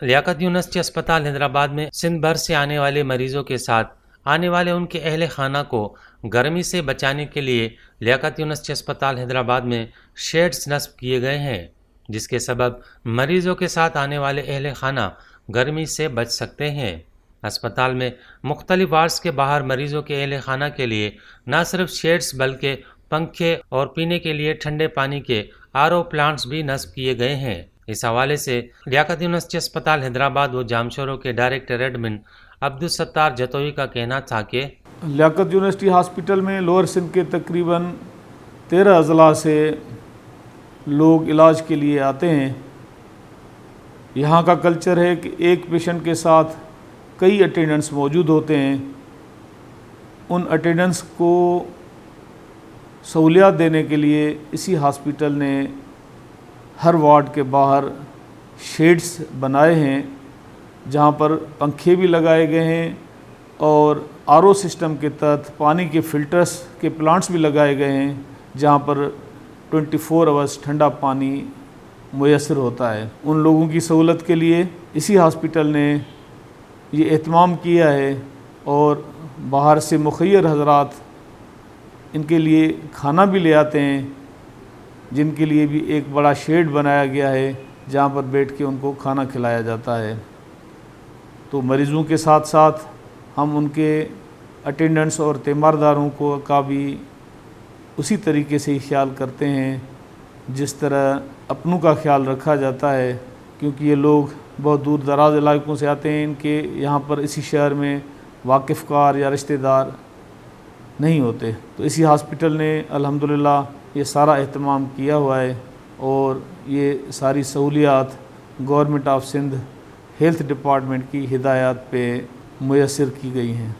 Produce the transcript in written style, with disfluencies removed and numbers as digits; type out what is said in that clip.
لیاقت university اسپتال حیدرآباد میں سندھ بھر سے آنے والے مریضوں کے ساتھ آنے والے ان کے اہل خانہ کو گرمی سے بچانے کے لیے لیاقت یونیورسٹی اسپتال حیدرآباد میں شیڈز نصب کیے گئے ہیں، جس کے سبب مریضوں کے ساتھ آنے والے اہل خانہ گرمی سے بچ سکتے ہیں۔ اسپتال میں مختلف وارڈز کے باہر مریضوں کے اہل خانہ کے لیے نہ صرف شیڈز بلکہ پنکھے اور پینے کے لیے ٹھنڈے پانی کے RO پلانٹس بھی نصب کیے گئے ہیں۔ اس حوالے سے لیاقت یونیورسٹی اسپتال حیدرآباد و جامشورو کے ڈائریکٹر ایڈمن عبدالستار جتوئی کا کہنا تھا کہ لیاقت یونیورسٹی ہاسپٹل میں لوور سندھ کے تقریباً 13 اضلاع سے لوگ علاج کے لیے آتے ہیں۔ یہاں کا کلچر ہے کہ ایک پیشنٹ کے ساتھ کئی اٹینڈنٹس موجود ہوتے ہیں۔ ان اٹینڈنٹس کو سہولیات دینے کے لیے اسی ہاسپٹل نے ہر وارڈ کے باہر شیڈز بنائے ہیں، جہاں پر پنکھے بھی لگائے گئے ہیں اور RO سسٹم کے تحت پانی کے فلٹرز کے پلانٹس بھی لگائے گئے ہیں، جہاں پر 24 آورس ٹھنڈا پانی میسر ہوتا ہے۔ ان لوگوں کی سہولت کے لیے اسی ہاسپٹل نے یہ اہتمام کیا ہے اور باہر سے مخیر حضرات ان کے لیے کھانا بھی لے آتے ہیں، جن کے لیے بھی ایک بڑا شیڈ بنایا گیا ہے جہاں پر بیٹھ کے ان کو کھانا کھلایا جاتا ہے۔ تو مریضوں کے ساتھ ساتھ ہم ان کے اٹینڈنٹس اور تیمارداروں کا بھی اسی طریقے سے ہی خیال کرتے ہیں جس طرح اپنوں کا خیال رکھا جاتا ہے، کیونکہ یہ لوگ بہت دور دراز علاقوں سے آتے ہیں، ان کے یہاں پر اسی شہر میں واقف کار یا رشتہ دار نہیں ہوتے۔ تو اسی ہاسپٹل نے الحمدللہ یہ سارا اہتمام کیا ہوا ہے اور یہ ساری سہولیات government of Sindh health department کی ہدایات پہ میسر کی گئی ہیں۔